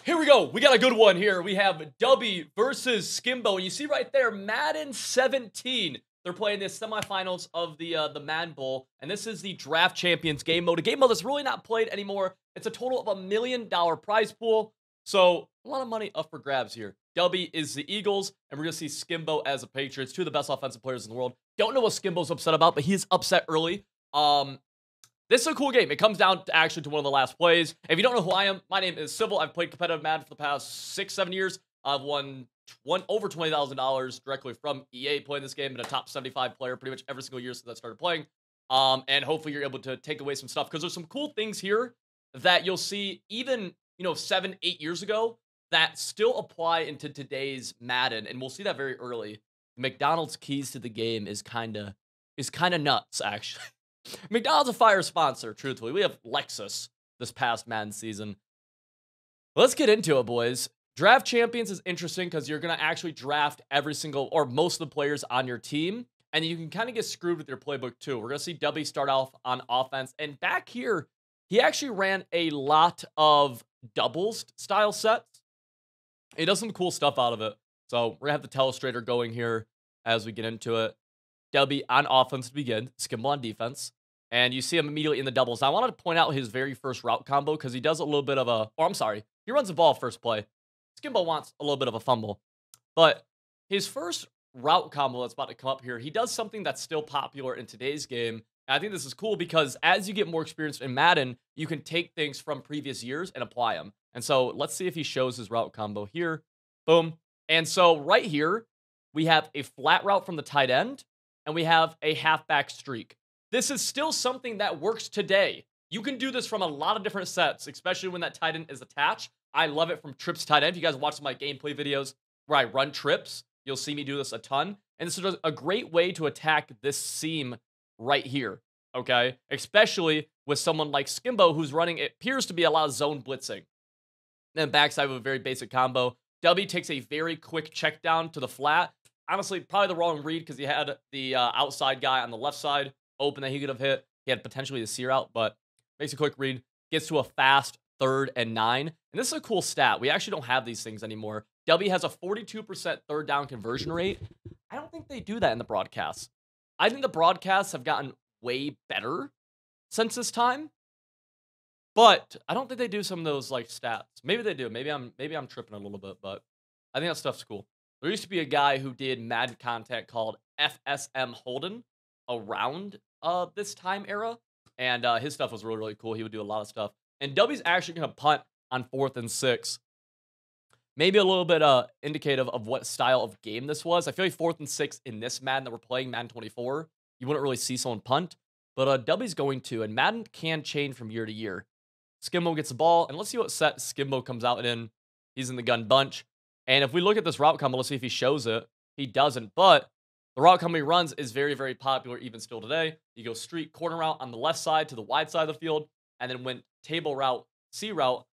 Here we go. We got a good one here. We have Dubby versus Skimbo. And you see right there, Madden 17. They're playing the semifinals of the Madden Bowl. And this is the Draft Champions game mode. A game mode that's really not played anymore. It's a total of $1 million prize pool. So a lot of money up for grabs here. Dubby is the Eagles, and we're going to see Skimbo as the Patriots. Two of the best offensive players in the world. Don't know what Skimbo's upset about, but he's upset early. This is a cool game. It comes down to actually to one of the last plays. If you don't know who I am, my name is Civil. I've played competitive Madden for the past 6-7 years. I've won over $20,000 directly from EA playing this game. Been a top 75 player pretty much every single year since I started playing. And hopefully you're able to take away some stuff because there's some cool things here that you'll see even 7-8 years ago that still apply into today's Madden, and we'll see that very early. McDonald's keys to the game is kind of nuts, actually. McDonald's a fire sponsor, truthfully. We have Lexus this past Madden season. Let's get into it, boys. Draft Champions is interesting because you're going to actually draft every single, or most of the players on your team, and you can kind of get screwed with your playbook too. We're going to see Dubby start off on offense, and back here, he actually ran a lot of doubles style sets. He does some cool stuff out of it. So we're going to have the Telestrator going here as we get into it. Dubby on offense to begin, Skimbo on defense. And you see him immediately in the doubles. Now, I wanted to point out his very first route combo because he does a little bit of a, or I'm sorry, he runs the ball first play. Skimbo wants a little bit of a fumble. But his first route combo that's about to come up here, he does something that's still popular in today's game. And I think this is cool because as you get more experience in Madden, you can take things from previous years and apply them. And so let's see if he shows his route combo here. Boom. And so right here, we have a flat route from the tight end, and we have a halfback streak. This is still something that works today. You can do this from a lot of different sets, especially when that tight end is attached. I love it from trips tight end. If you guys watch my gameplay videos where I run trips, you'll see me do this a ton. And this is a great way to attack this seam right here, okay? Especially with someone like Skimbo who's running, it appears to be a lot of zone blitzing. Then backside with a very basic combo. Dubby takes a very quick check down to the flat. Honestly, probably the wrong read because he had the outside guy on the left side open that he could have hit. He had potentially the sear out, but makes a quick read. Gets to a fast 3rd and 9. And this is a cool stat. We actually don't have these things anymore. Dubby has a 42% third down conversion rate. I don't think they do that in the broadcasts. I think the broadcasts have gotten way better since this time. But I don't think they do some of those like stats. Maybe they do. Maybe I'm tripping a little bit, but I think that stuff's cool. There used to be a guy who did Madden content called FSM Holden around this time era, and his stuff was really, really cool. He would do a lot of stuff. And Dubby's actually going to punt on 4th and 6. Maybe a little bit indicative of what style of game this was. I feel like 4th and 6 in this Madden that we're playing, Madden 24, you wouldn't really see someone punt. But Dubby's going to, and Madden can change from year to year. Skimbo gets the ball, and let's see what set Skimbo comes out in. He's in the gun bunch. And if we look at this route combo, let's see if he shows it. He doesn't, but the route combo he runs is very, very popular even still today. You go street corner route on the left side to the wide side of the field, and then went table route, C route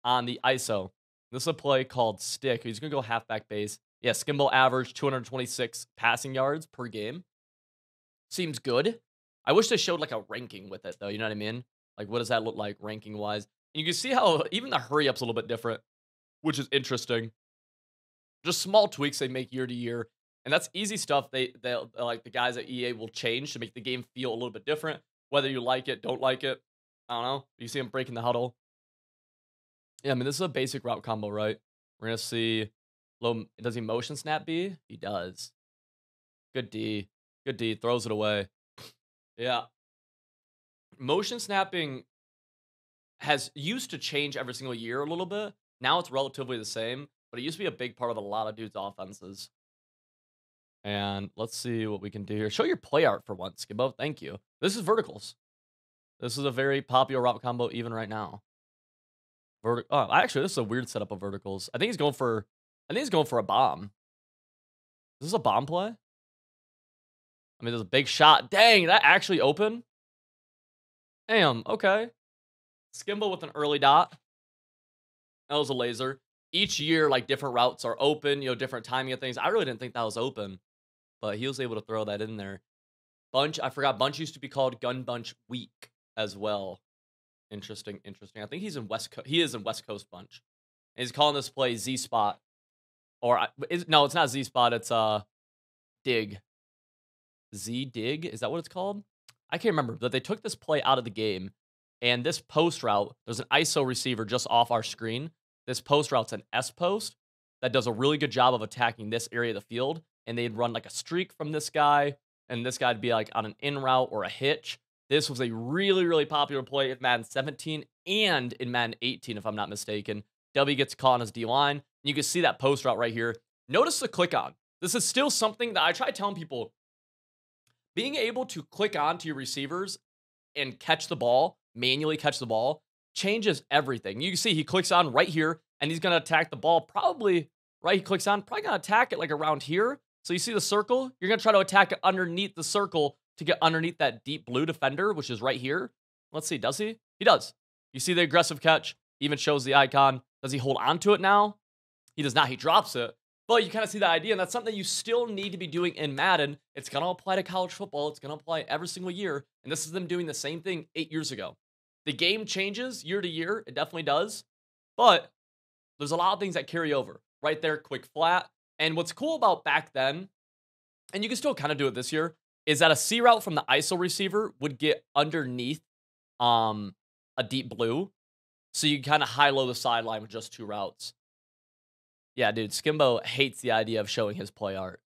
on the ISO. This is a play called stick. He's going to go halfback base. Yeah, Skimbo averaged 226 passing yards per game. Seems good. I wish they showed like a ranking with it, though. You know what I mean? Like, what does that look like ranking-wise? And you can see how even the hurry-up's a little bit different, which is interesting. Just small tweaks they make year to year. And that's easy stuff they like the guys at EA will change to make the game feel a little bit different. Whether you like it, don't like it. I don't know. You see him breaking the huddle. Yeah, I mean, this is a basic route combo, right? We're going to see, does he motion snap B? He does. Good D. Good D. Throws it away. Yeah. Motion snapping has used to change every single year a little bit. Now it's relatively the same, but it used to be a big part of a lot of dudes' offenses. And let's see what we can do here. Show your play art for once, Skimbo. Thank you. This is verticals. This is a very popular route combo even right now. Actually, this is a weird setup of verticals. I think he's going for a bomb. Is this a bomb play? I mean, there's a big shot. Dang, that actually open? Damn, okay. Skimbo with an early dot. That was a laser. Each year, like, different routes are open, different timing of things. I really didn't think that was open, but he was able to throw that in there. Bunch, I forgot, bunch used to be called gun bunch week as well. Interesting. I think he's in West Coast. He is in West Coast bunch. And he's calling this play Z spot. Or, no, it's not Z spot. It's dig. Z dig? Is that what it's called? I can't remember. But they took this play out of the game. And this post route, there's an ISO receiver just off our screen. This post route's an S post that does a really good job of attacking this area of the field. And they'd run like a streak from this guy. And this guy'd be like on an in route or a hitch. This was a really, really popular play in Madden 17 and in Madden 18, if I'm not mistaken. W gets caught on his D-line. You can see that post route right here. Notice the click on. This is still something that I try telling people. Being able to click on to your receivers and catch the ball, manually catch the ball, changes everything. You can see he clicks on right here, and he's going to attack the ball probably, right, he clicks on, probably going to attack it like around here. So you see the circle? You're going to try to attack it underneath the circle to get underneath that deep blue defender, which is right here. Let's see, does he? He does. You see the aggressive catch, even shows the icon. Does he hold on to it now? He does not. He drops it. But you kind of see the idea, and that's something you still need to be doing in Madden. It's going to apply to college football. It's going to apply every single year, and this is them doing the same thing 8 years ago. The game changes year to year. It definitely does, but there's a lot of things that carry over. Right there, quick flat. And what's cool about back then, and you can still kind of do it this year, is that a C route from the ISO receiver would get underneath a deep blue. So you kind of high-low the sideline with just 2 routes. Yeah, dude, Skimbo hates the idea of showing his play art.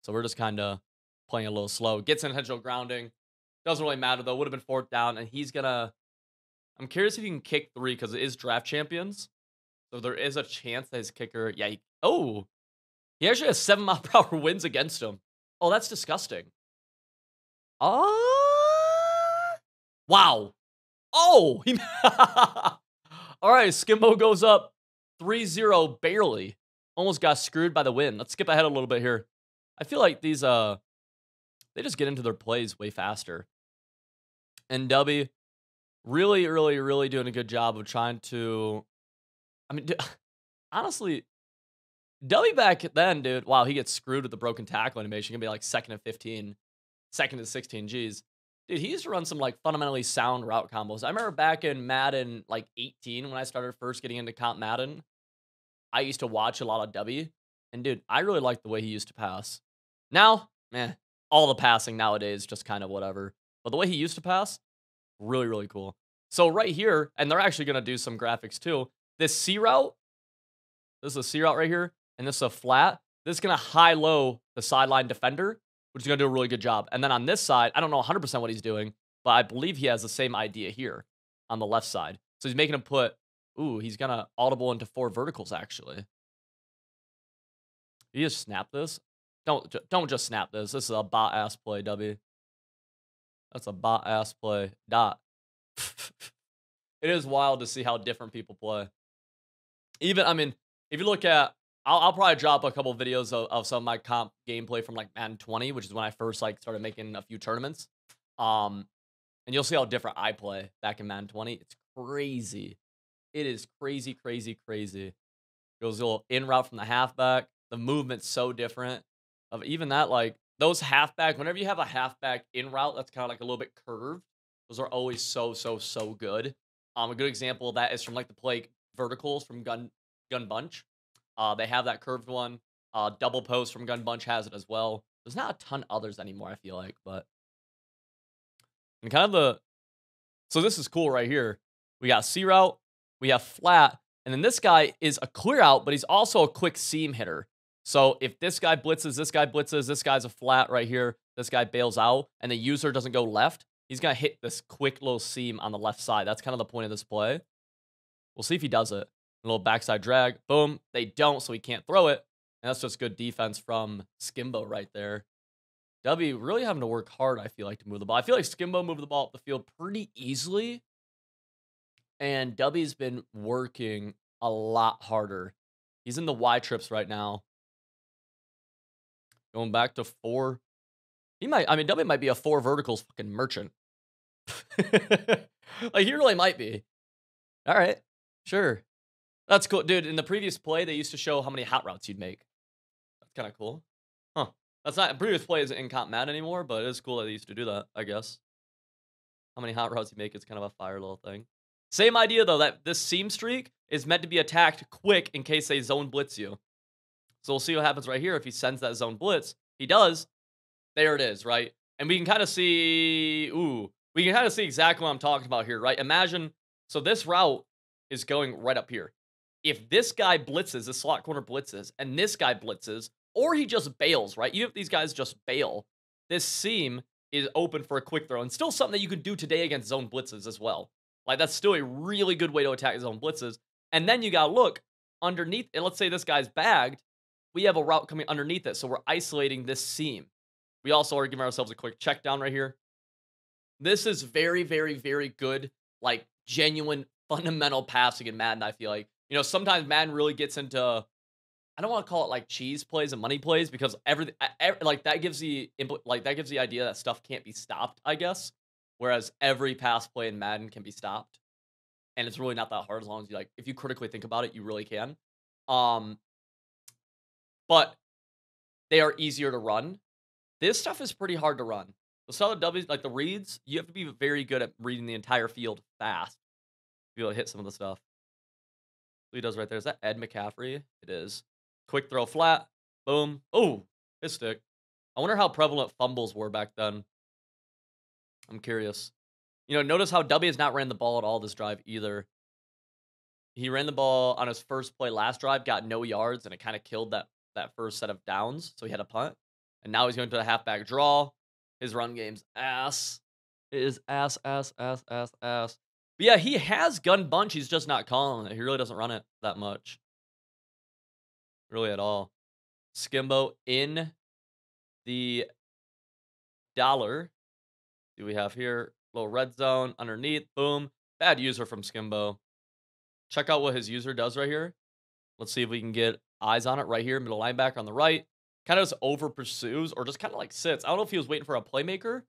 So we're just kind of playing a little slow. Gets intentional grounding. Doesn't really matter, though. Would have been 4th down, and he's going to... I'm curious if he can kick 3, because it is draft champions. So there is a chance that his kicker... Yeah, he actually has 7-mile-per-hour winds against him. Oh, that's disgusting. Wow. Oh! All right, Skimbo goes up 3-0 barely. Almost got screwed by the win. Let's skip ahead a little bit here. I feel like these, they just get into their plays way faster. And Dubby really, really, really doing a good job of trying to, I mean, honestly, Dubby back then, dude, wow, he gets screwed with the broken tackle animation. Gonna be like 2nd and 15, 2nd and 16, geez. Dude, he used to run some, like, fundamentally sound route combos. I remember back in Madden, like, 18, when I started first getting into comp Madden, I used to watch a lot of Dubby. And, dude, I really liked the way he used to pass. Now, man, all the passing nowadays just kind of whatever. But the way he used to pass, really, really cool. So right here, and they're actually going to do some graphics too. This C route, this is a C route right here, and this is a flat. This is going to high-low the sideline defender, which is going to do a really good job. And then on this side, I don't know 100% what he's doing, but I believe he has the same idea here on the left side. So he's making him put, ooh, he's going to audible into 4 verticals, actually. You just snap this? Don't just snap this. This is a bot-ass play, W. That's a bot-ass play. Dot. It is wild to see how different people play. Even, I mean, if you look at, I'll probably drop a couple videos of some of my comp gameplay from like Madden 20, which is when I first like started making a few tournaments. And you'll see how different I play back in Madden 20. It's crazy. It is crazy, crazy, crazy. Goes a little in route from the halfback. The movement's so different. Of even that, like those halfback, whenever you have a halfback in route that's kind of like a little bit curved, those are always so good. A good example of that is from like the play verticals from Gun Bunch. They have that curved one. Double post from Gun Bunch has it as well. There's not a ton others anymore, I feel like, but and kind of the so this is cool right here. We got C route, we have flat, and then this guy is a clear out, but he's also a quick seam hitter. So if this guy blitzes, this guy's a flat right here, this guy bails out, and the user doesn't go left, he's going to hit this quick little seam on the left side. That's kind of the point of this play. We'll see if he does it. A little backside drag. Boom. They don't, so he can't throw it. And that's just good defense from Skimbo right there. W really having to work hard, I feel like, to move the ball. I feel like Skimbo moved the ball up the field pretty easily. And W's been working a lot harder. He's in the Y trips right now. Going back to 4. W might be a 4 verticals fucking merchant. Like, he really might be. All right. Sure. That's cool. Dude, in the previous play, they used to show how many hot routes you'd make. That's kind of cool. Huh. That's not, previous play isn't in comp Madden anymore, but it is cool that they used to do that, I guess. How many hot routes you make is kind of a fire little thing. Same idea, though, that this seam streak is meant to be attacked quick in case they zone blitz you. So we'll see what happens right here if he sends that zone blitz. He does. There it is, right? And we can kind of see, we can kind of see exactly what I'm talking about here, right? Imagine, so this route is going right up here. If this guy blitzes, this slot corner blitzes, and this guy blitzes, or he just bails, right? Even if these guys just bail, this seam is open for a quick throw, and still something that you can do today against zone blitzes as well. Like, that's still a really good way to attack zone blitzes. And then you gotta look underneath, and let's say this guy's bagged, we have a route coming underneath it, so we're isolating this seam. We also are giving ourselves a quick check down right here. This is very, very, very good, like, genuine, fundamental passing in Madden, I feel like. You know, sometimes Madden really gets into, I don't want to call it, like, cheese plays and money plays, because everything, like, that gives the idea that stuff can't be stopped, I guess. Whereas every pass play in Madden can be stopped. And it's really not that hard as long as you, like, if you critically think about it, you really can. But they are easier to run. This stuff is pretty hard to run. The solid W's, like the reads, you have to be very good at reading the entire field fast to be able to hit some of the stuff. He does right there. Is that Ed McCaffrey? It is. Quick throw flat. Boom. Oh, his stick. I wonder how prevalent fumbles were back then. I'm curious. You know, notice how Dubby has not ran the ball at all this drive either. He ran the ball on his first play last drive, got no yards, and it kind of killed that first set of downs, so he had a punt. And now he's going to a halfback draw. His run game's ass. It is ass. But yeah, he has gun bunch. He's just not calling it. He really doesn't run it that much. Really at all. Skimbo in the dollar. Do we have here? Little red zone underneath. Boom. Bad user from Skimbo. Check out what his user does right here. Let's see if we can get eyes on it right here. Middle linebacker on the right. Kind of just over pursues or just kind of like sits. I don't know if he was waiting for a playmaker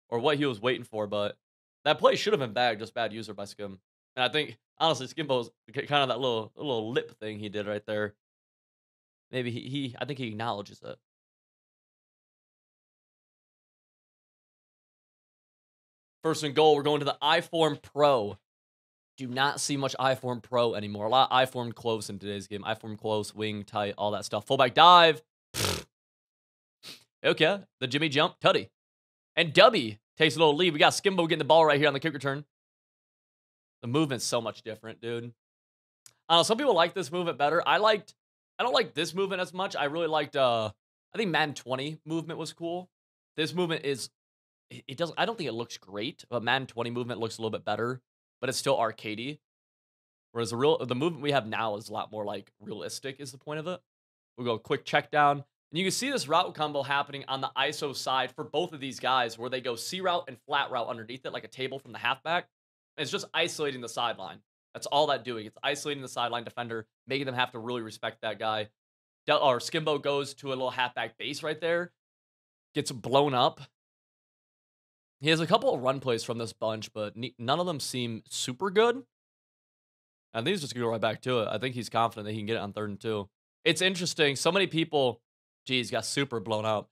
or what he was waiting for, but that play should have been bagged. Just bad user by Skim. And I think, honestly, Skimbo's kind of that little lip thing he did right there. Maybe I think he acknowledges it. First and goal, we're going to the iForm Pro. Do not see much iForm Pro anymore. A lot of iForm close in today's game. iForm close, wing, tight, all that stuff. Fullback dive. Okay. The Jimmy jump, tutty. And Dubby takes a little lead. We got Skimbo getting the ball right here on the kick return. The movement's so much different, dude. I don't know. Some people like this movement better. I don't like this movement as much. I really liked, I think Madden 20 movement was cool. This movement is, I don't think it looks great, but Madden 20 movement looks a little bit better, but it's still arcadey. Whereas the movement we have now is a lot more like realistic is the point of it. We'll go quick check down. And you can see this route combo happening on the ISO side for both of these guys where they go C route and flat route underneath it like a table from the halfback. And it's just isolating the sideline. That's all that doing. It's isolating the sideline defender, making them have to really respect that guy. Or Skimbo goes to a little halfback base right there. Gets blown up. He has a couple of run plays from this bunch, but none of them seem super good. I think he's just going to go right back to it. I think he's confident that he can get it on 3rd and 2. It's interesting. So many people, geez, got super blown out.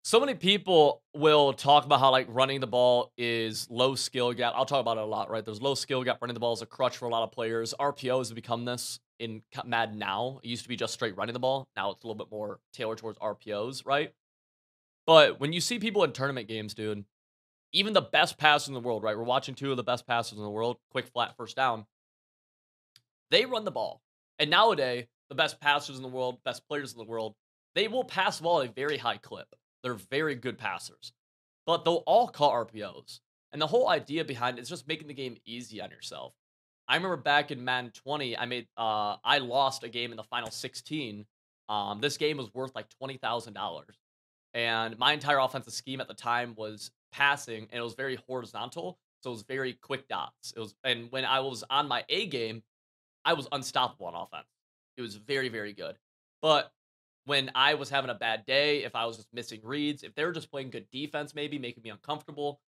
So many people will talk about how, like, running the ball is low skill gap. I'll talk about it a lot, right? There's low skill gap. Running the ball is a crutch for a lot of players. RPO has become this in Madden now. It used to be just straight running the ball. Now it's a little bit more tailored towards RPOs, right? But when you see people in tournament games, dude, even the best passers in the world, right? We're watching 2 of the best passers in the world. Quick, flat, first down. They run the ball. And nowadays, the best passers in the world, best players in the world, they will pass the ball at a very high clip. They're very good passers. But they'll all call RPOs. And the whole idea behind it is just making the game easy on yourself. I remember back in Madden 20, I lost a game in the final 16. This game was worth like $20,000. And my entire offensive scheme at the time was passing, and it was very horizontal. So it was very quick dots. And when I was on my A game, I was unstoppable on offense. It was very, very good. But when I was having a bad day, if I was just missing reads, if they were just playing good defense, maybe making me uncomfortable,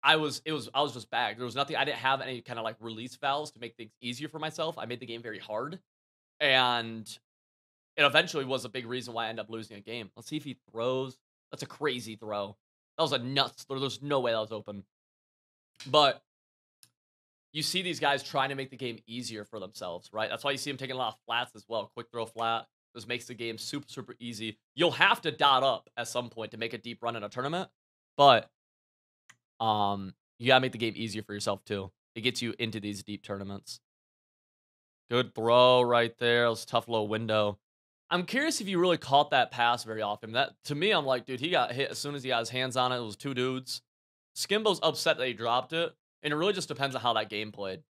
I was just bagged. There was nothing. I didn't have any kind of like release valves to make things easier for myself. I made the game very hard, and it eventually was a big reason why I ended up losing a game. Let's see if he throws. That's a crazy throw. That was a nuts. There's no way that was open. But you see these guys trying to make the game easier for themselves, right? That's why you see them taking a lot of flats as well. Quick throw flat. This makes the game super, super easy. You'll have to dot up at some point to make a deep run in a tournament, but you gotta make the game easier for yourself too. It gets you into these deep tournaments. Good throw right there. It was a tough little window. I'm curious if you really caught that pass very often. That to me, I'm like, dude, he got hit as soon as he got his hands on it. It was 2 dudes. Skimbo's upset that he dropped it, and it really just depends on how that game played.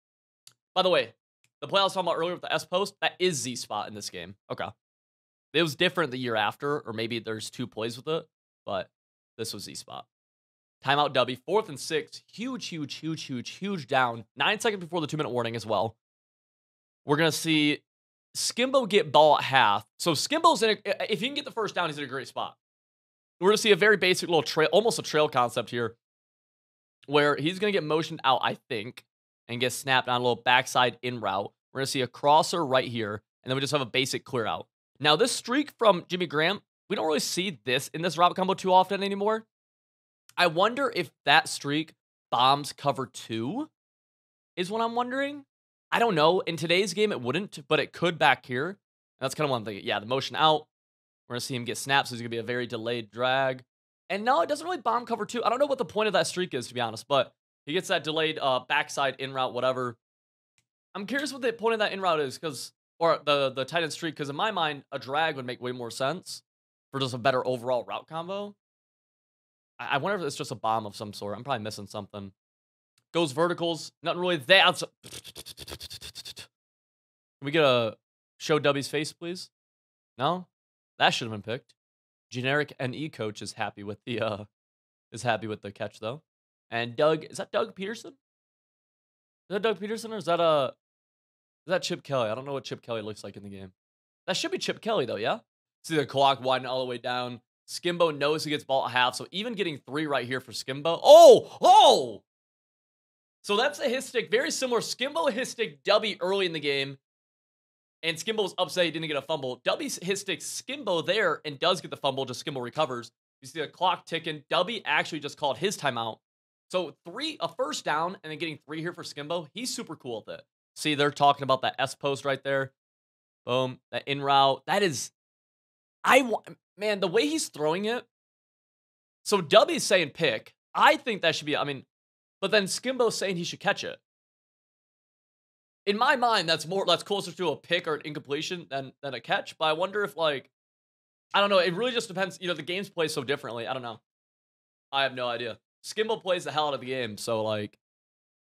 By the way, the play I was talking about earlier with the S post, that is Z spot in this game. Okay. It was different the year after, or maybe there's 2 plays with it, but this was Z spot. Timeout Dubby, 4th and 6. Huge, huge, huge, huge, huge down. 9 seconds before the 2-minute warning as well. We're going to see Skimbo get ball at half. So Skimbo's in if he can get the first down, he's in a great spot. We're going to see a very basic little trail, almost a trail concept here, where he's going to get motioned out, I think, and get snapped on a little backside in route. We're going to see a crosser right here, and then we just have a basic clear out. Now, this streak from Jimmy Graham, we don't really see this in this route combo too often anymore. I wonder if that streak bombs cover 2 is what I'm wondering. I don't know. In today's game, it wouldn't, but it could back here. And that's kind of one thing. Yeah, the motion out. We're going to see him get snaps, so he's going to be a very delayed drag. And no, it doesn't really bomb cover 2. I don't know what the point of that streak is, to be honest, but he gets that delayed backside in route, whatever. I'm curious what the point of that in route is, or the tight end streak, because in my mind, a drag would make way more sense for just a better overall route combo. I wonder if it's just a bomb of some sort. I'm probably missing something. Goes verticals. Nothing really there. Can we get a show Dubby's face, please? No? That should have been picked. Generic NE coach is happy with the catch, though. And Doug, is that Doug Peterson? Is that Doug Peterson, or is that Chip Kelly? I don't know what Chip Kelly looks like in the game. That should be Chip Kelly, though, yeah? See the clock widen all the way down. Skimbo knows he gets ball at half, so even getting 3 right here for Skimbo. Oh! So that's a hit stick. Very similar. Skimbo hit stick Dubby early in the game, and Skimbo was upset he didn't get a fumble. Dubby's hit stick Skimbo there and does get the fumble, just Skimbo recovers. You see the clock ticking. Dubby actually just called his timeout. So a first down, and then getting 3 here for Skimbo. He's super cool with it. See, they're talking about that S post right there. Boom. That in route. That is... Man, the way he's throwing it. So Dubby's saying pick. I think that should be... but then Skimbo's saying he should catch it. In my mind, that's closer to a pick or an incompletion than a catch. But I wonder if, I don't know. It really just depends. The games play so differently. I don't know. I have no idea. Skimbo plays the hell out of the game. So,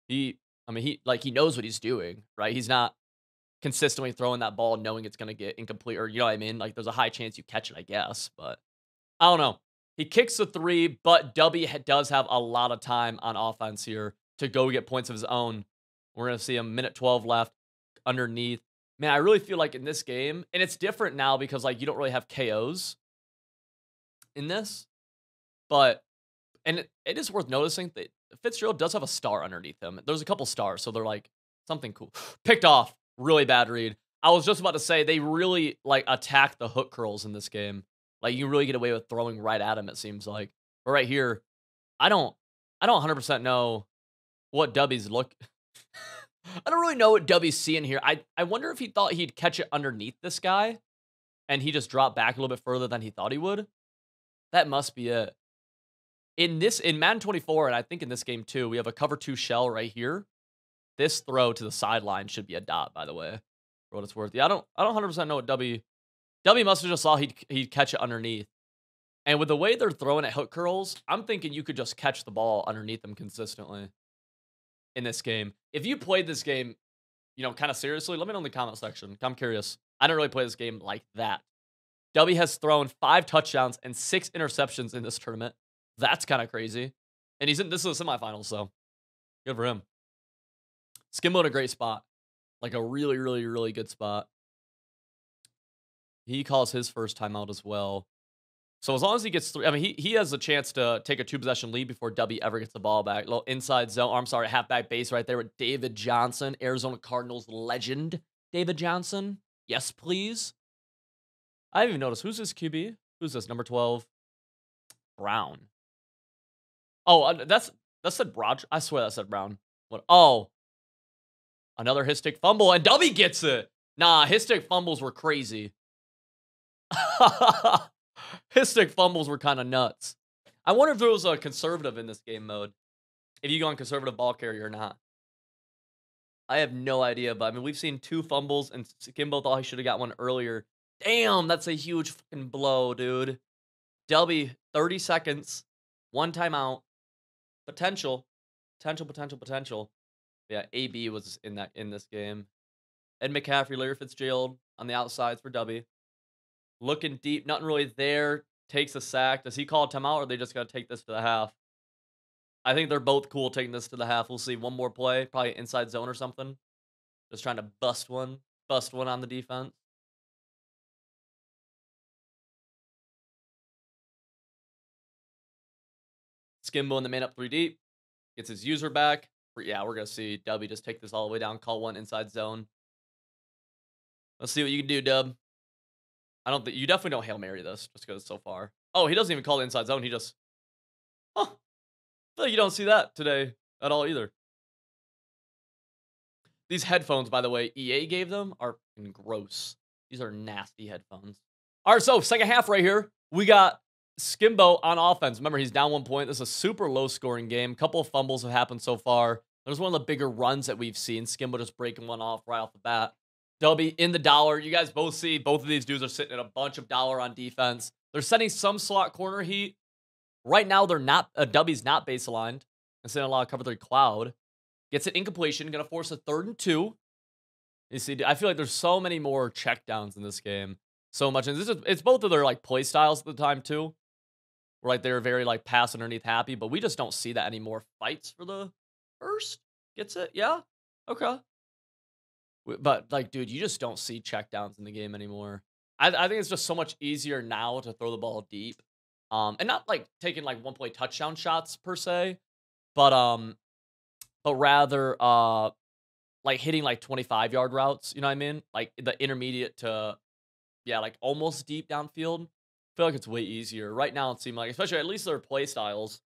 he knows what he's doing, right? He's not consistently throwing that ball knowing it's going to get incomplete, or, you know what I mean? There's a high chance you catch it, I guess. But I don't know. He kicks the 3, but Dubby does have a lot of time on offense here to go get points of his own. We're going to see a minute 12 left underneath. Man, I really feel like in this game, and it's different now because, you don't really have KOs in this. But, and it is worth noticing that Fitzgerald does have a star underneath him. There's a couple stars, so they're something cool. Picked off. Really bad read. I was just about to say, they really, attack the hook curls in this game. You really get away with throwing right at him, it seems like. But right here, I don't 100% know what Dubby's look. I don't really know what Dubby's seeing here. I wonder if he thought he'd catch it underneath this guy, and he just dropped back a little bit further than he thought he would. That must be it. In Madden 24, and I think in this game too, we have a cover 2 shell right here. This throw to the sideline should be a dot, by the way, for what it's worth. Yeah, I don't 100% know what Dubby must have just saw he'd catch it underneath. And with the way they're throwing at hook curls, I'm thinking you could just catch the ball underneath them consistently in this game. If you played this game, kind of seriously, let me know in the comment section. I'm curious. I don't really play this game like that. Dubby has thrown 5 touchdowns and 6 interceptions in this tournament. That's kind of crazy. And this is a semifinals, so good for him. Skimbo in a great spot. A really, really, really good spot. He calls his first timeout as well. So as long as he gets 3, he has a chance to take a 2-possession lead before Dubby ever gets the ball back. Little inside zone, halfback base right there with David Johnson, Arizona Cardinals legend. David Johnson. Yes, please. I haven't even noticed. Who's this QB? Who's this? Number 12. Brown. Oh, that said Broad. I swear that said Brown. What? Oh. Another Histic fumble, and Dubby gets it. Nah, Histic fumbles were crazy. Histic fumbles were kind of nuts. I wonder if there was a conservative in this game mode. If you go on conservative ball carrier or not. I have no idea, but I mean, we've seen 2 fumbles, and Skimbo thought he should have got one earlier. Damn, that's a huge fucking blow, dude. Dubby, 30 seconds, 1 timeout, potential. Yeah, AB was in this game. Ed McCaffrey, Larry Fitzgerald on the outsides for Dubby. Looking deep, nothing really there. Takes a sack. Does he call a timeout, or are they just got to take this to the half? I think they're both cool taking this to the half. We'll see one more play, probably inside zone or something. Just trying to bust one on the defense. Skimbo in the man up 3 deep. Gets his user back. Yeah, we're going to see Dubby just take this all the way down, call one inside zone. Let's see what you can do, Dub. I don't think you definitely don't Hail Mary this just because so far. Oh, he doesn't even call the inside zone. He just, I feel like you don't see that today at all either. These headphones, by the way, EA gave them are gross. These are nasty headphones. All right, so second half right here. We got Skimbo on offense. Remember, he's down 1 point. This is a super low-scoring game. Couple of fumbles have happened so far. There's one of the bigger runs that we've seen. Skimbo just breaking one off right off the bat. Dubby in the dollar. You guys both see both of these dudes are sitting at a bunch of dollar on defense. They're sending some slot corner heat. Right now, they're not. Dubby's not base aligned. And sending a lot of cover 3 cloud. Gets an incompletion. Going to force a 3rd and 2. You see, I feel like there's so many more checkdowns in this game. So much. And it's both of their like play styles at the time too. Where like they're very like pass underneath happy, but we just don't see that anymore. Fights for the first. Gets it? Yeah. Okay. But like, dude, you just don't see checkdowns in the game anymore. I think it's just so much easier now to throw the ball deep. And not like taking like 1-point touchdown shots per se, but rather like hitting like 25-yard routes, you know what I mean? Like the intermediate to yeah, like almost deep downfield. I feel like it's way easier. Right now it seems like, especially at least their play styles,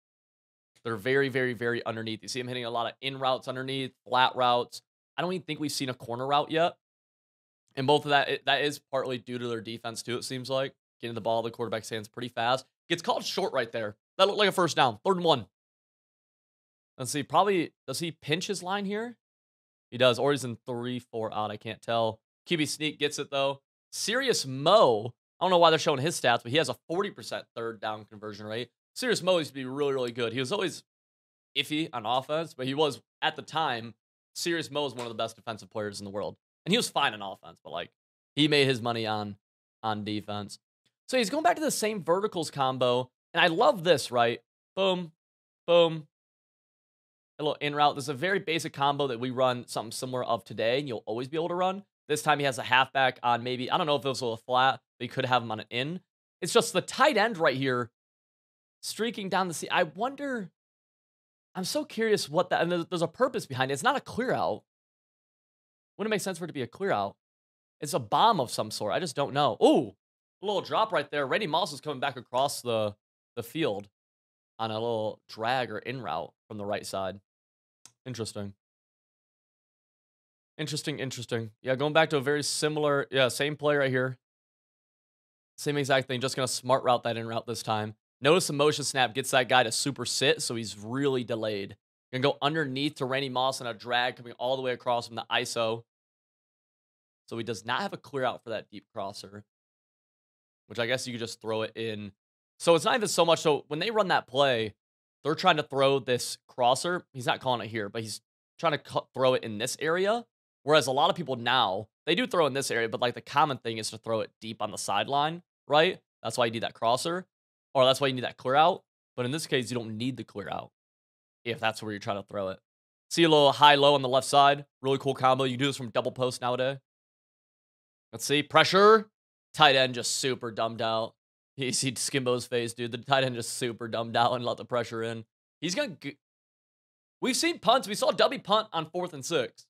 they're very, very, very underneath. You see them hitting a lot of in routes underneath, flat routes. I don't even think we've seen a corner route yet. And both of that is partly due to their defense too, it seems like. Getting the ball in the quarterback's hands pretty fast. Gets called short right there. That looked like a first down. 3rd and 1. Let's see. Probably, does he pinch his line here? He does. Or he's in 3-4 out. I can't tell. QB sneak gets it though. Serious Mo. I don't know why they're showing his stats, but he has a 40% 3rd down conversion rate. Serious Mo used to be really, really good. He was always iffy on offense, but he was, at the time, Serious Mo is one of the best defensive players in the world. And he was fine on offense, but like, he made his money on defense. So he's going back to the same verticals combo. And I love this, right? Boom, boom. A little in route. This is a very basic combo that we run something similar of today, and you'll always be able to run. This time he has a halfback on maybe, I don't know if it was a flat, but he could have him on an in. It's just the tight end right here streaking down the seam. I wonder, I'm so curious what that, and there's a purpose behind it. It's not a clear out. Wouldn't it make sense for it to be a clear out? It's a bomb of some sort. I just don't know. Ooh, a little drop right there. Randy Moss is coming back across the field on a little drag or in route from the right side. Interesting. Interesting. Yeah, going back to a very similar, yeah, same play right here. Same exact thing, just going to smart route that in route this time. Notice the motion snap gets that guy to super sit, so he's really delayed. Going to go underneath to Randy Moss on a drag coming all the way across from the ISO. So he does not have a clear out for that deep crosser, which I guess you could just throw it in. So it's not even so much, so when they run that play, they're trying to throw this crosser. He's not calling it here, but he's trying to throw it in this area. Whereas a lot of people now, they do throw in this area, but like the common thing is to throw it deep on the sideline, right? That's why you need that crosser, or that's why you need that clear out. But in this case, you don't need the clear out if that's where you're trying to throw it. See a little high-low on the left side. Really cool combo. You can do this from double post nowadays. Let's see. Pressure. Tight end just super dumbed out. You see Skimbo's face, dude. The tight end just super dumbed out and let the pressure in. He's going to... We've seen punts. We saw Dubby punt on 4th and 6.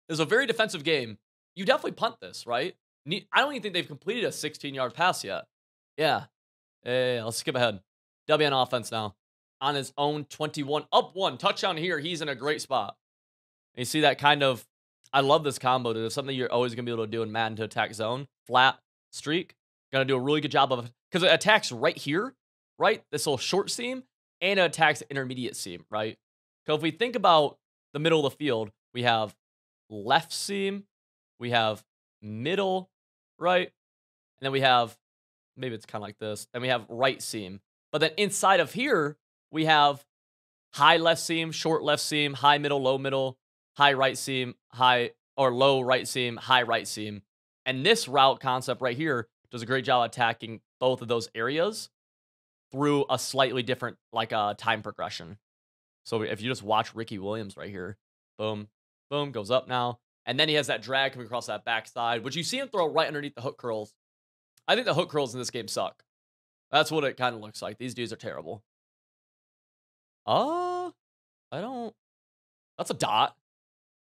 It's a very defensive game. You definitely punt this, right? I don't even think they've completed a 16-yard pass yet. Yeah. Yeah, let's skip ahead. Dubby on offense now. On his own 21. Up 1. Touchdown here. He's in a great spot. And you see that kind of, I love this combo, dude. It's something you're always going to be able to do in Madden to attack zone. Flat, streak. Going to do a really good job of, because it attacks right here, right? This little short seam, and it attacks intermediate seam, right? So if we think about the middle of the field, we have left seam, we have middle, right? And then we have, maybe it's kind of like this, and we have right seam. But then inside of here, we have high left seam, short left seam, high middle, high right seam, high or low right seam, high right seam. And this route concept right here does a great job attacking both of those areas through a slightly different time progression. So if you just watch Ricky Williams right here, boom, boom, goes up now. And then he has that drag coming across that backside, which you see him throw right underneath the hook curls. I think the hook curls in this game suck. That's what it kind of looks like. These dudes are terrible. I don't. That's a dot.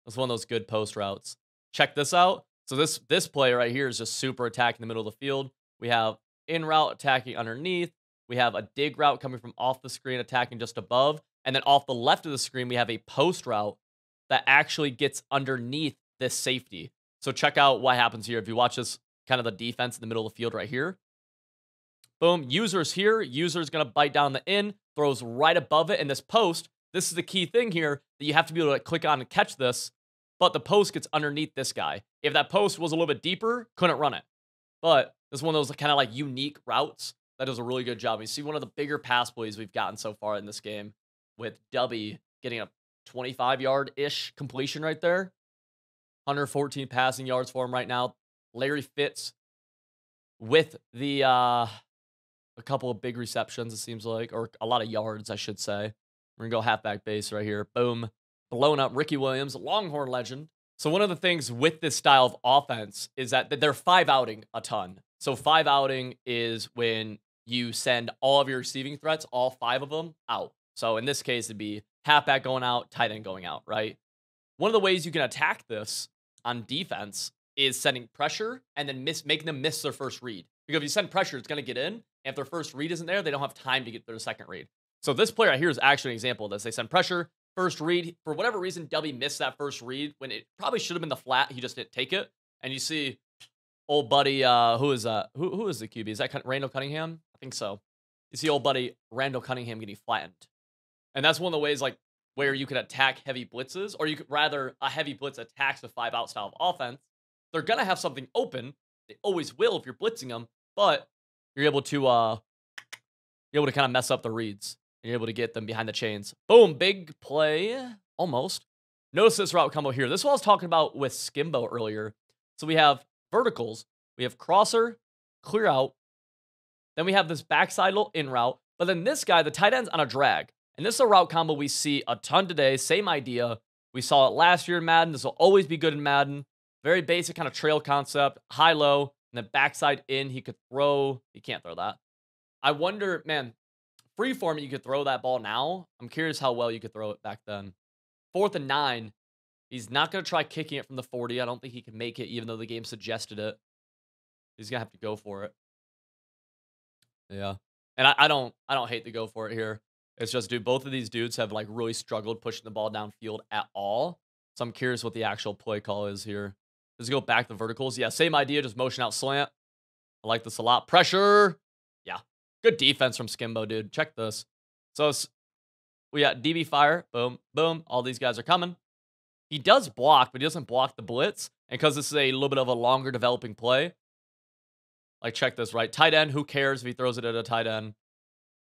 That's one of those good post routes. Check this out. So this play right here is just super attacking the middle of the field. We have in route attacking underneath. We have a dig route coming from off the screen attacking just above. And then off the left of the screen, we have a post route that actually gets underneath this safety. So check out what happens here. If you watch this, kind of the defense in the middle of the field right here. Boom, user's here. User's going to bite down the in, throws right above it. And this post, this is the key thing here that you have to be able to click on and catch this. But the post gets underneath this guy. If that post was a little bit deeper, couldn't run it. But this is one of those kind of like unique routes that does a really good job. You see one of the bigger pass plays we've gotten so far in this game with Dubby getting a 25-yard-ish completion right there. 114 passing yards for him right now. Larry Fitz with the a couple of big receptions, it seems like, or a lot of yards, I should say. We're going to go halfback base right here. Boom. Blown up. Ricky Williams, Longhorn legend. So one of the things with this style of offense is that they're 5-outing a ton. So 5-outing is when you send all of your receiving threats, all 5 of them, out. So in this case, it'd be halfback going out, tight end going out, right? One of the ways you can attack this on defense is sending pressure and then making them miss their first read. Because if you send pressure, it's going to get in. And if their first read isn't there, they don't have time to get their second read. So this play right here is actually an example of this. They send pressure, first read. For whatever reason, Dubby missed that first read when it probably should have been the flat. He just didn't take it. And you see old buddy, who is the QB? Is that Randall Cunningham? I think so. You see old buddy Randall Cunningham getting flattened. And that's one of the ways like where you could attack heavy blitzes, or you could rather a heavy blitz attacks a 5-out style of offense. They're going to have something open. They always will if you're blitzing them, but you're able to kind of mess up the reads. You're able to get them behind the chains. Boom, big play. Almost. Notice this route combo here. This is what I was talking about with Skimbo earlier. So we have verticals. We have crosser, clear out. Then we have this backside little in route. But then this guy, the tight end's on a drag. And this is a route combo we see a ton today. Same idea. We saw it last year in Madden. This will always be good in Madden. Very basic kind of trail concept. High-low. And then backside in. He could throw. He can't throw that. I wonder, man, freeform, you could throw that ball now. I'm curious how well you could throw it back then. 4th and 9. He's not going to try kicking it from the 40. I don't think he can make it, even though the game suggested it. He's going to have to go for it. Yeah. And I don't hate to go for it here. It's just, dude, both of these dudes have like really struggled pushing the ball downfield at all. So I'm curious what the actual play call is here. Let's go back to verticals. Yeah, same idea, just motion out slant. I like this a lot. Pressure. Yeah. Good defense from Skimbo, dude. Check this. So we got DB fire. Boom, boom. All these guys are coming. He does block, but he doesn't block the blitz. And because this is a little bit of a longer developing play, like check this, right? Tight end, who cares if he throws it at a tight end?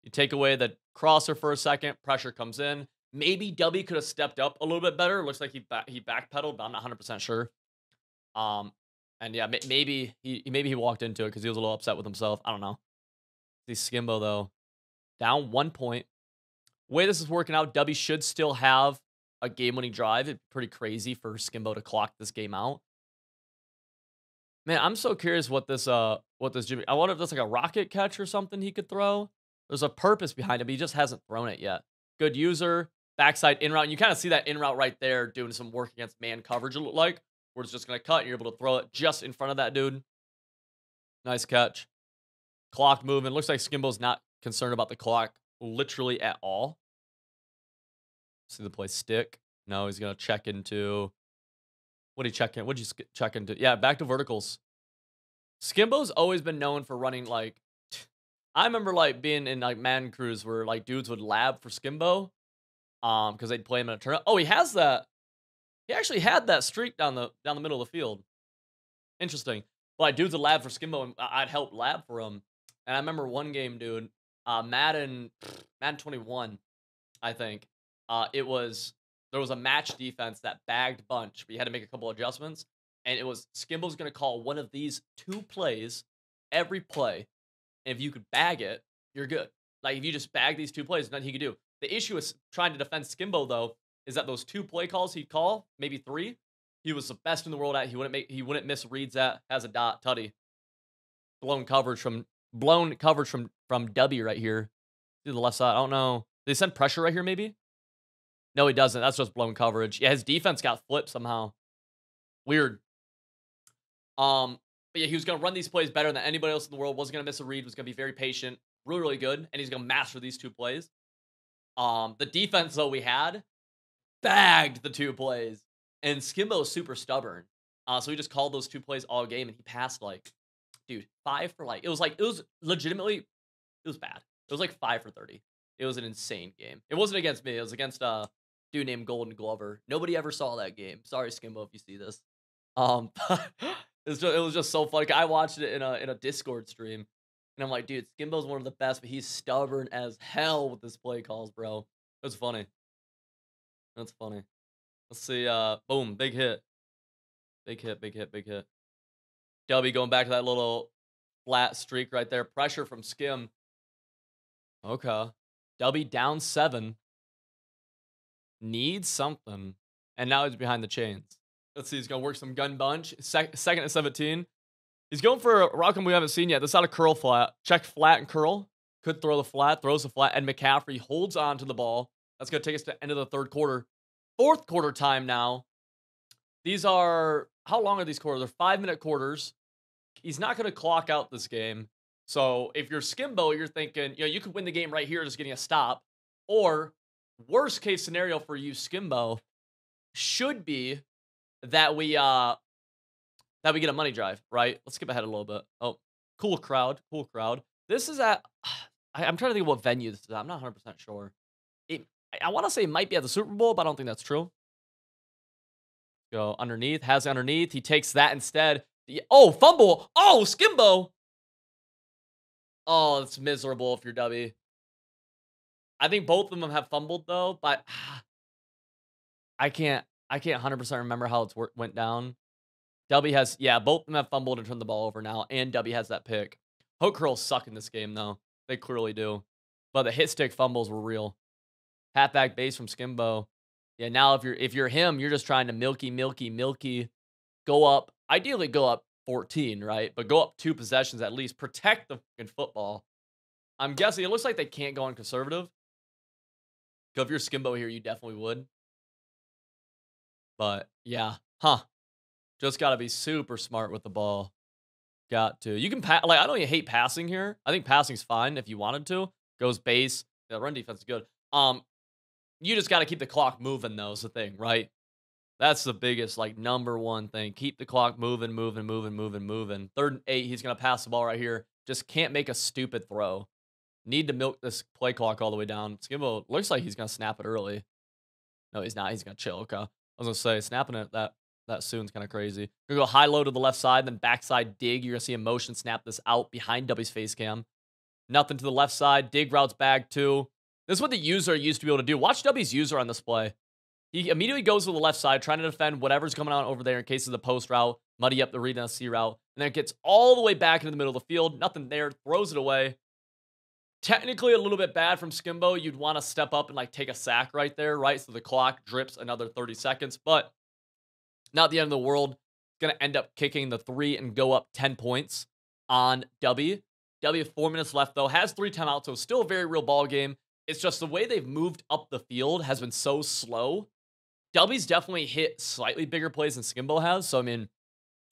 You take away the crosser for a second. Pressure comes in. Maybe Dubby could have stepped up a little bit better. Looks like he backpedaled, but I'm not 100% sure. And yeah, maybe he walked into it because he was a little upset with himself. I don't know. See Skimbo though, down 1 point. Way this is working out, Dubby should still have a game-winning drive. It's pretty crazy for Skimbo to clock this game out. Man, I'm so curious what this Jimmy. I wonder if that's like a rocket catch or something he could throw. There's a purpose behind it, but he just hasn't thrown it yet. Good user, backside in route. And you kind of see that in route right there doing some work against man coverage, it looked like, where it's just going to cut and you're able to throw it just in front of that dude. Nice catch. Clock moving. Looks like Skimbo's not concerned about the clock literally at all. See the play stick. No, he's going to check into... What did he check in? What did you check into? Yeah, back to verticals. Skimbo's always been known for running, like... I remember, like, being in, like, Madden crews where, like, dudes would lab for Skimbo. Because they'd play him in a tournament. Oh, he has that. He actually had that streak down the middle of the field. Interesting. But like, dudes would lab for Skimbo, and I'd help lab for him. And I remember one game, dude, Madden 21, I think. There was a match defense that bagged bunch. We had to make a couple adjustments, and it was Skimbo's gonna call one of these 2 plays every play. And if you could bag it, you're good. Like, if you just bag these 2 plays, nothing he could do. The issue is trying to defend Skimbo, though, is that those 2 play calls he'd call, maybe 3, he was the best in the world at. He wouldn't miss reads at. Has a dot, tutty. Blown coverage from Dubby right here. To the left side. I don't know. Did he send pressure right here, maybe? No, he doesn't. That's just blown coverage. Yeah, his defense got flipped somehow. Weird. But yeah, he was gonna run these plays better than anybody else in the world. Wasn't gonna miss a read. Was gonna be very patient. Really, really good. And he's gonna master these 2 plays. The defense, though, we had bagged the 2 plays. And Skimbo is super stubborn. So he just called those 2 plays all game, and he passed, like, dude, 5 for, like, it was legitimately, it was bad. It was like 5 for 30. It was an insane game. It wasn't against me. It was against a dude named Golden Glover. Nobody ever saw that game. Sorry, Skimbo, if you see this. It was just so funny. I watched it in a Discord stream, and I'm like, dude, Skimbo's one of the best, but he's stubborn as hell with his play calls, bro. It was funny. That's funny. Let's see. Boom. Big hit. Big hit. Big hit. Big hit. Dubby going back to that little flat streak right there. Pressure from Skim. Okay. Dubby down 7. Needs something. And now he's behind the chains. Let's see. He's going to work some gun bunch. Second and 17. He's going for a route we haven't seen yet. This out of curl flat. Check flat and curl. Could throw the flat. Throws the flat. And McCaffrey holds on to the ball. That's going to take us to the end of the 3rd quarter. 4th quarter time now. These are... How long are these quarters? They're 5-minute quarters. He's not going to clock out this game. So if you're Skimbo, you're thinking, you could win the game right here just getting a stop. Or, worst case scenario for you, Skimbo, should be that we get a money drive, right? Let's skip ahead a little bit. Oh, cool crowd. Cool crowd. This is at... I'm trying to think of what venue this is at. I'm not 100% sure. I want to say it might be at the Super Bowl, but I don't think that's true. Go underneath. Has it underneath. He takes that instead. Oh, fumble. Oh, Skimbo. Oh, it's miserable if you're Dubby. I think both of them have fumbled, though, but I can't 100% remember how it went down. Dubby has, yeah, both of them have fumbled and turned the ball over now, and Dubby has that pick. Hook curls suck in this game, though. They clearly do. But the hit stick fumbles were real. Halfback base from Skimbo. Yeah, now if you're him, you're just trying to milky, go up. Ideally, go up 14, right? But go up 2 possessions at least. Protect the fucking football. I'm guessing it looks like they can't go on conservative. Because if you're Skimbo here, you definitely would. But yeah, just got to be super smart with the ball. Got to. You can pass. Like, I don't even hate passing here. I think passing's fine if you wanted to. Goes base. The run defense is good. You just got to keep the clock moving, though, is the thing, right? That's the biggest, like, #1 thing. Keep the clock moving. 3rd and 8, he's going to pass the ball right here. Just can't make a stupid throw. Need to milk this play clock all the way down. Skimbo looks like he's going to snap it early. No, he's not. He's going to chill. Okay. I was going to say, snapping it that soon is kind of crazy. Going to go high low to the left side, then backside dig. You're going to see a motion snap this out behind Dubby's face cam. Nothing to the left side. Dig routes back too. This is what the user used to be able to do. Watch Dubby's user on this play. He immediately goes to the left side, trying to defend whatever's coming out over there in case of the post route, muddy up the read and C route, and then it gets all the way back into the middle of the field. Nothing there. Throws it away. Technically a little bit bad from Skimbo. You'd want to step up and like take a sack right there, right? So the clock drips another 30 seconds, but not the end of the world. Going to end up kicking the 3 and go up 10 points on Dubby. Dubby with 4 minutes left, though. Has 3 timeouts, so still a very real ball game. It's just the way they've moved up the field has been so slow. Dubby's definitely hit slightly bigger plays than Skimbo has, so, I mean,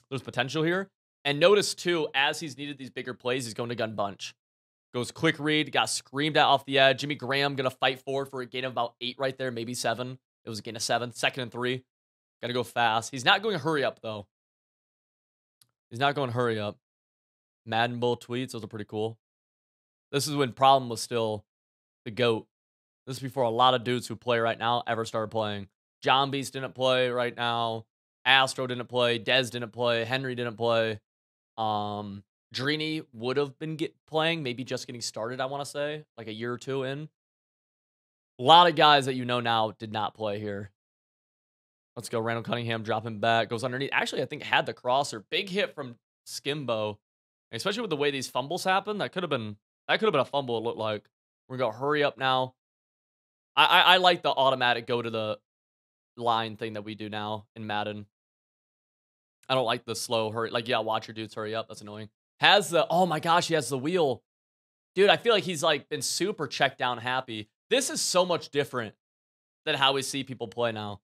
there's potential here. And notice, too, as he's needed these bigger plays, he's going to gun bunch. Goes quick read, got screamed at off the edge. Jimmy Graham going to fight forward for a gain of about 8 right there, maybe 7. It was a gain of 7. 2nd and 3. Got to go fast. He's not going hurry up, though. He's not going hurry up. Madden Bull tweets. Those are pretty cool. This is when Problem was still the GOAT. This is before a lot of dudes who play right now ever started playing. John Beast didn't play right now. Astro didn't play. Dez didn't play. Henry didn't play. Drini would have been playing, maybe just getting started, I want to say, like a year or 2 in. A lot of guys that you know now did not play here. Let's go. Randall Cunningham dropping back. Goes underneath. Actually, I think had the crosser. Big hit from Skimbo. Especially with the way these fumbles happen. That could have been a fumble, it looked like. We're going to hurry up now. I like the automatic go to the line thing that we do now in Madden. I don't like the slow hurry. Like, yeah, watch your dudes hurry up. That's annoying. Oh my gosh, he has the wheel. Dude, I feel like he's like been super checked down happy. This is so much different than how we see people play now.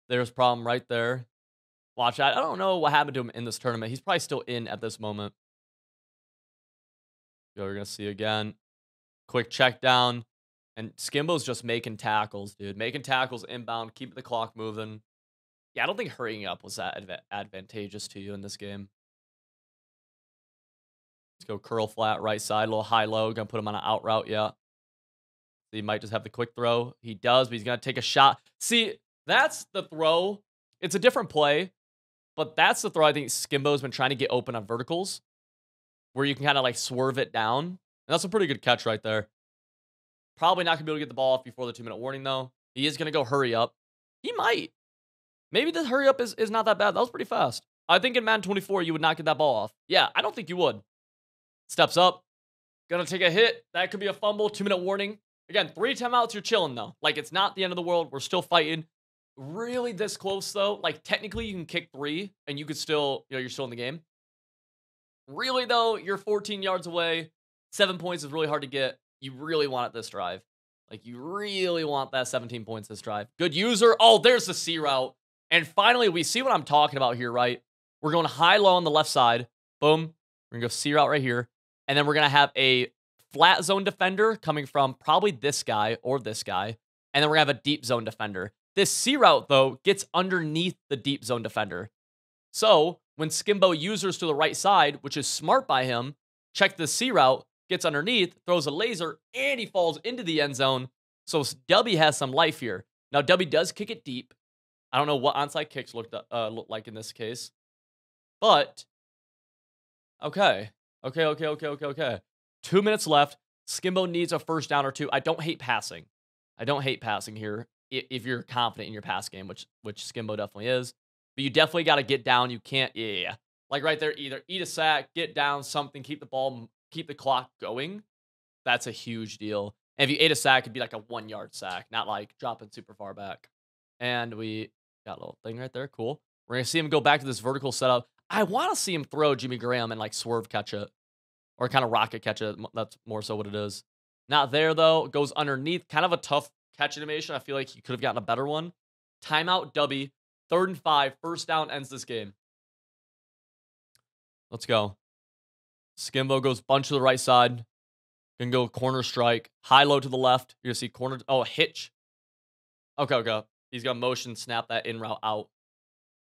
There's Problem right there. Watch that. I don't know what happened to him in this tournament. He's probably still in at this moment. Yo, we're going to see again. Quick check down. And Skimbo's just making tackles, dude. Making tackles inbound, keeping the clock moving. Yeah, I don't think hurrying up was that advantageous to you in this game. Let's go curl flat, right side, a little high-low. Gonna put him on an out route, yeah. So he might just have the quick throw. He does, but he's gonna take a shot. See, that's the throw. It's a different play, but that's the throw I think Skimbo's been trying to get open on verticals, where you can kind of like swerve it down. And that's a pretty good catch right there. Probably not going to be able to get the ball off before the 2-minute warning, though. He is going to go hurry up. He might. Maybe the hurry up is not that bad. That was pretty fast. I think in Madden 24, you would not get that ball off. Yeah, I don't think you would. Steps up. Going to take a hit. That could be a fumble. 2-minute warning. Again, 3 timeouts, you're chilling, though. Like, it's not the end of the world. We're still fighting. Really this close, though. Like, technically, you can kick 3, and you could still, you're still in the game. Really, though, you're 14 yards away. 7 points is really hard to get. You really want it this drive. Like, you really want that 17 points this drive. Good user. Oh, there's the C route. And finally, we see what I'm talking about here, right? We're going high-low on the left side. Boom. We're going to go C route right here. And then we're going to have a flat zone defender coming from probably this guy or this guy. And then we're going to have a deep zone defender. This C route, though, gets underneath the deep zone defender. So, when Skimbo users to the right side, which is smart by him, check the C route, gets underneath, throws a laser, and he falls into the end zone. So Dubby has some life here. Now, Dubby does kick it deep. I don't know what onside kicks look like in this case. But, okay. Okay. 2 minutes left. Skimbo needs a first down or 2. I don't hate passing. I don't hate passing here if you're confident in your pass game, which Skimbo definitely is. But you definitely got to get down. You can't, yeah. Like right there, either eat a sack, get down, something, keep the ball, keep the clock going. That's a huge deal. And if you ate a sack, it'd be like a 1-yard sack, not like dropping super far back. And we got a little thing right there. Cool. We're going to see him go back to this vertical setup. I want to see him throw Jimmy Graham and like swerve catch it or kind of rocket catch it. That's more so what it is. Not there, though. It goes underneath. Kind of a tough catch animation. I feel like he could have gotten a better one. Timeout, Dubby. 3rd and 5. First down ends this game. Let's go. Skimbo goes bunch to the right side. Can go corner strike. High-low to the left. You're going to see corner. Oh, a hitch. Okay. He's going to motion, snap that in route out.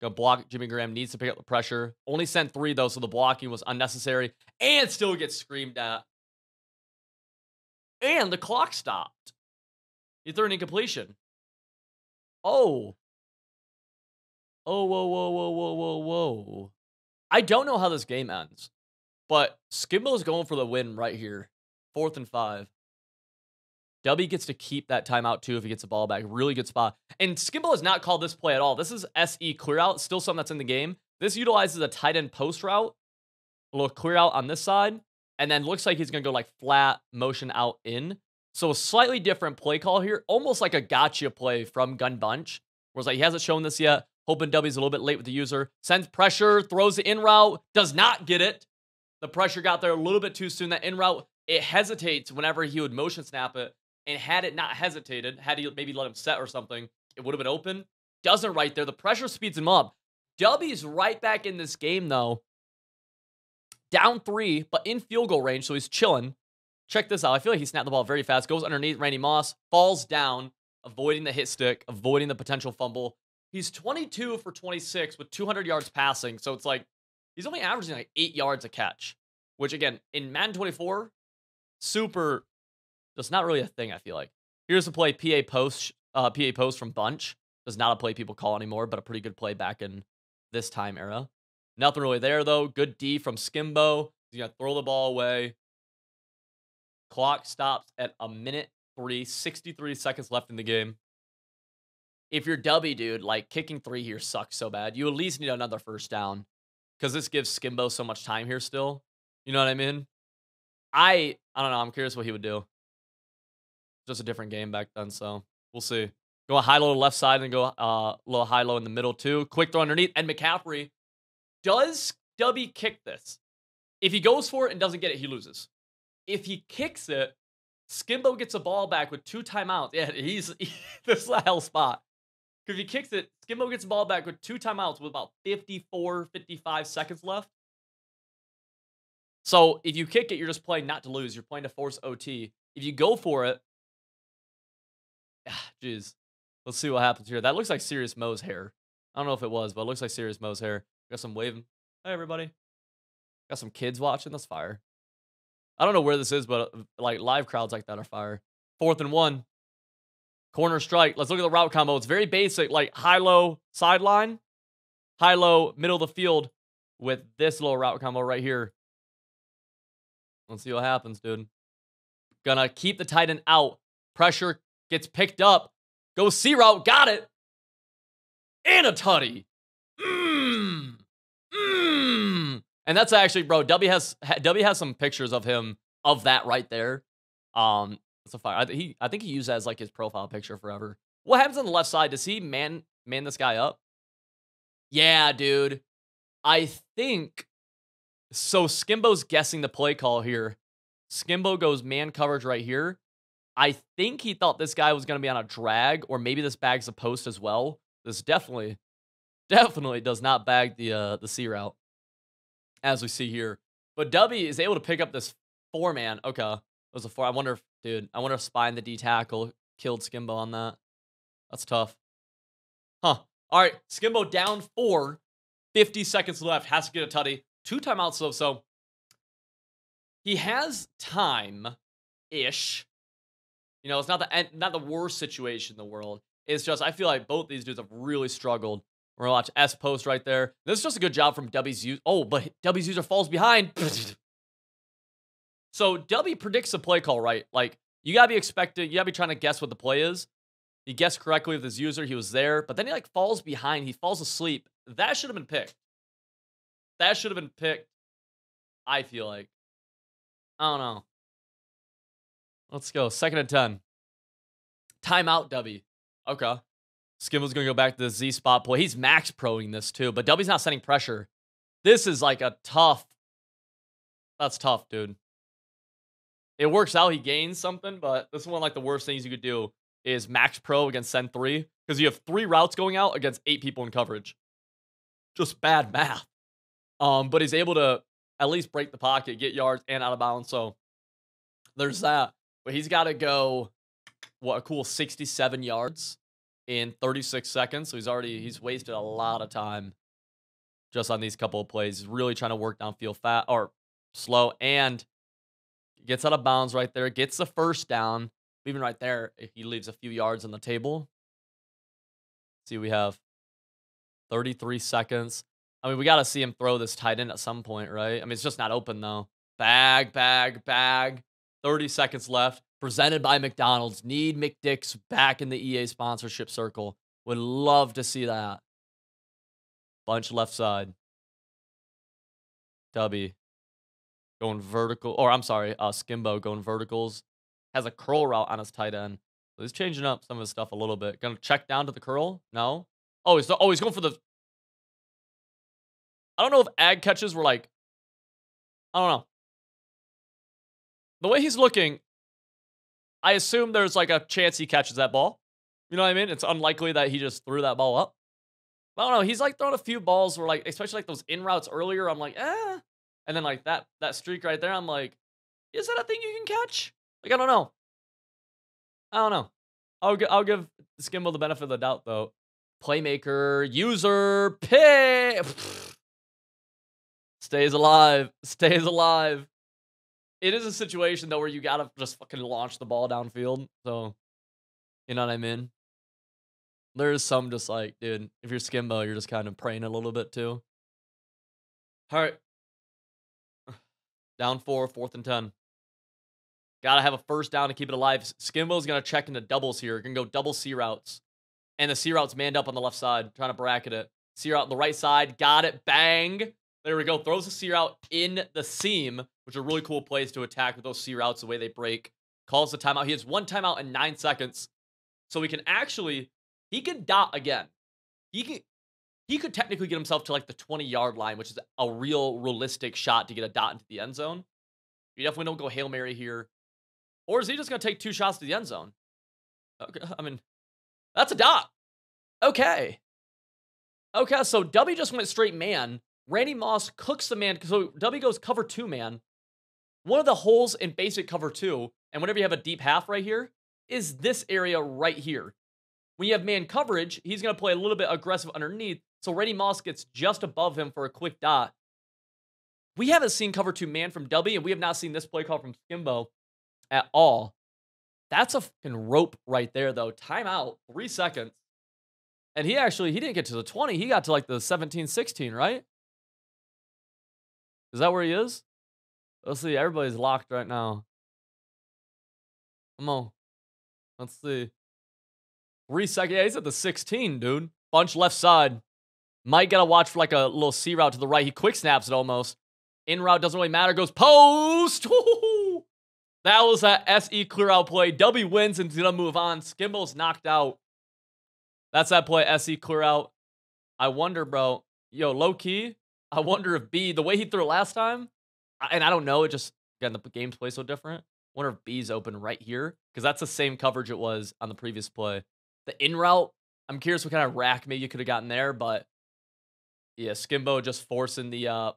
Going to block. Jimmy Graham needs to pick up the pressure. Only sent 3, though, so the blocking was unnecessary. And still gets screamed at. And the clock stopped. He threw an incompletion. Oh. Oh, whoa. I don't know how this game ends. But Skimbo's going for the win right here. 4th and 5. Dubby gets to keep that timeout, too, if he gets the ball back. Really good spot. And Skimbo has not called this play at all. This is SE clear out. Still something that's in the game. This utilizes a tight end post route. A little clear out on this side. And then looks like he's going to go like flat motion out in. So a slightly different play call here. Almost like a gotcha play from Gun Bunch. Whereas like he hasn't shown this yet. Hoping Dubby's a little bit late with the user. Sends pressure. Throws the in route. Does not get it. The pressure got there a little bit too soon. That in route, it hesitates whenever he would motion snap it. And had it not hesitated, had he maybe let him set or something, it would have been open. Doesn't right there. The pressure speeds him up. Dubby's right back in this game, though. Down 3, but in field goal range, so he's chilling. Check this out. I feel like he snapped the ball very fast. Goes underneath Randy Moss. Falls down. avoiding the hit stick, avoiding the potential fumble. He's 22 for 26 with 200 yards passing. So it's like he's only averaging like 8 yards a catch, which again, in Madden 24, super, that's not really a thing, I feel like. Here's a play, PA post from Bunch. Does not a play people call anymore, but a pretty good play back in this time era. Nothing really there, though. Good D from Skimbo. He's going to throw the ball away. Clock stops at 1:03, 63 seconds left in the game. If you're Dubby, dude, like, kicking 3 here sucks so bad. You at least need another first down because this gives Skimbo so much time here still. You know what I mean? I don't know. I'm curious what he would do. Just a different game back then, so we'll see. Go high-low to the left side and go low high-low in the middle, too. Quick throw underneath. And McCaffrey, does Dubby kick this? If he goes for it and doesn't get it, he loses. If he kicks it, Skimbo gets a ball back with 2 timeouts. Yeah, this is a hell spot. If he kicks it, Skimbo gets the ball back with 2 timeouts with about 54, 55 seconds left. So if you kick it, you're just playing not to lose. You're playing to force OT. If you go for it, jeez. Let's see what happens here. That looks like Serious Mo's hair. I don't know if it was, but it looks like Serious Mo's hair. Got some waving. Hey, everybody. Got some kids watching. That's fire. I don't know where this is, but like live crowds like that are fire. 4th and 1. Corner strike. Let's look at the route combo. It's very basic, like high-low sideline, high-low middle of the field with this little route combo right here. Let's see what happens, dude. Gonna keep the tight end out. Pressure gets picked up. Go C route. Got it. And a tutty. And that's actually, bro, Dubby has some pictures of him, of that right there. It's a fire. I think he used that as like his profile picture forever. What happens on the left side? Does he man this guy up? Yeah, dude. I think so. Skimbo's guessing the play call here. Skimbo goes man coverage right here. I think he thought this guy was going to be on a drag, or maybe this bag's a post as well. This definitely does not bag the C route, as we see here. But Dubby is able to pick up this 4-man. Okay. It was a 4. I wonder if Spine the D tackle killed Skimbo on that. That's tough. Huh. All right. Skimbo down 4. 50 seconds left. Has to get a tutty. 2 timeouts though, so he has time-ish. You know, it's not the worst situation in the world. It's just, I feel like both these dudes have really struggled. We're going to watch S post right there. This is just a good job from Dubby's user. Oh, but Dubby's user falls behind. So Dubby predicts the play call, right? Like, you got to be trying to guess what the play is. He guessed correctly with his user. He was there, but then he like falls behind. He falls asleep. That should have been picked. That should have been picked, I feel like. I don't know. Let's go. 2nd and 10. Timeout, Dubby. Okay. Skimbo's going to go back to the Z spot play. He's max proing this too, but Dubby's not setting pressure. This is like a tough. That's tough, dude. It works out. He gains something, but this is one of like the worst things you could do is max pro against send 3 because you have 3 routes going out against 8 people in coverage. Just bad math. But he's able to at least break the pocket, get yards, and out of bounds. So there's that. But he's got to go, what, a cool 67 yards in 36 seconds. So he's wasted a lot of time just on these couple of plays. He's really trying to work downfield fast or slow, and gets out of bounds right there. Gets the first down. Even right there, he leaves a few yards on the table. See, we have 33 seconds. I mean, we got to see him throw this tight end at some point, right? I mean, it's just not open, though. Bag. 30 seconds left. Presented by McDonald's. Need McDick's back in the EA sponsorship circle. Would love to see that. Bunch left side. Dubby going vertical. Or, I'm sorry, Skimbo going verticals. Has a curl route on his tight end. So he's changing up some of his stuff a little bit. Gonna check down to the curl? No? Oh, he's going for the... I don't know if ag catches were like... I don't know. The way he's looking, I assume there's like a chance he catches that ball. You know what I mean? It's unlikely that he just threw that ball up. I don't know. He's like throwing a few balls where like, especially like those in routes earlier, I'm like, eh. And then like that streak right there, I'm like, is that a thing you can catch? Like, I don't know. I'll give Skimbo the benefit of the doubt, though. Playmaker, user, pick. Stays alive. Stays alive. It is a situation, though, where you gotta just fucking launch the ball downfield. So, you know what I mean? There's some just like, dude, if you're Skimbo, you're just kind of praying a little bit, too. All right. Down 4, 4th and 10. Gotta have a first down to keep it alive. Skimbo's gonna check into doubles here. Gonna go double C routes. And the C route's manned up on the left side, trying to bracket it. C route on the right side. Got it. Bang. There we go. Throws the C route in the seam, which are really cool plays to attack with those C routes, the way they break. Calls the timeout. He has 1 timeout in 9 seconds. So he can actually, he can dot again. He could technically get himself to like the 20-yard line, which is a realistic shot to get a dot into the end zone. You definitely don't go Hail Mary here. Or is he just going to take 2 shots to the end zone? Okay, I mean, that's a dot. Okay. Okay, so Dubby just went straight man. Randy Moss cooks the man. So Dubby goes cover 2 man. One of the holes in basic cover 2, and whenever you have a deep half right here, is this area right here. When you have man coverage, he's going to play a little bit aggressive underneath. So Randy Moss gets just above him for a quick dot. We haven't seen cover 2 man from Dubby, and we have not seen this play call from Skimbo at all. That's a fucking rope right there, though. Timeout, 3 seconds. And he didn't get to the 20. He got to like the 17, 16, right? Is that where he is? Let's see. Everybody's locked right now. Come on. Let's see. 3 seconds. Yeah, he's at the 16, dude. Bunch left side. Might gotta watch for like a little C route to the right. He quick snaps it almost. In route doesn't really matter. Goes post. Woo-hoo-hoo. That was that SE clear out play. Dubby wins and he's gonna move on. Skimbo's knocked out. That's that play. SE clear out. I wonder, bro. Yo, low key. I wonder if B, the way he threw it last time, and I don't know, it just, again, the game's play so different. I wonder if B's open right here, because that's the same coverage it was on the previous play. The in route, I'm curious what kind of rack maybe you could have gotten there, but yeah, Skimbo just forcing the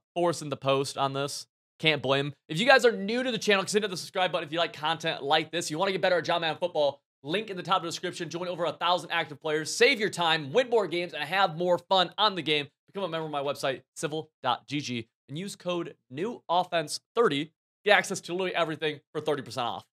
post on this. Can't blame him. If you guys are new to the channel, consider the subscribe button if you like content like this. You want to get better at John Madden Football, link in the top of the description. Join over 1,000 active players. Save your time, win more games, and have more fun on the game. Become a member of my website, civil.gg, and use code NEWOFFENSE30. Get access to literally everything for 30% off.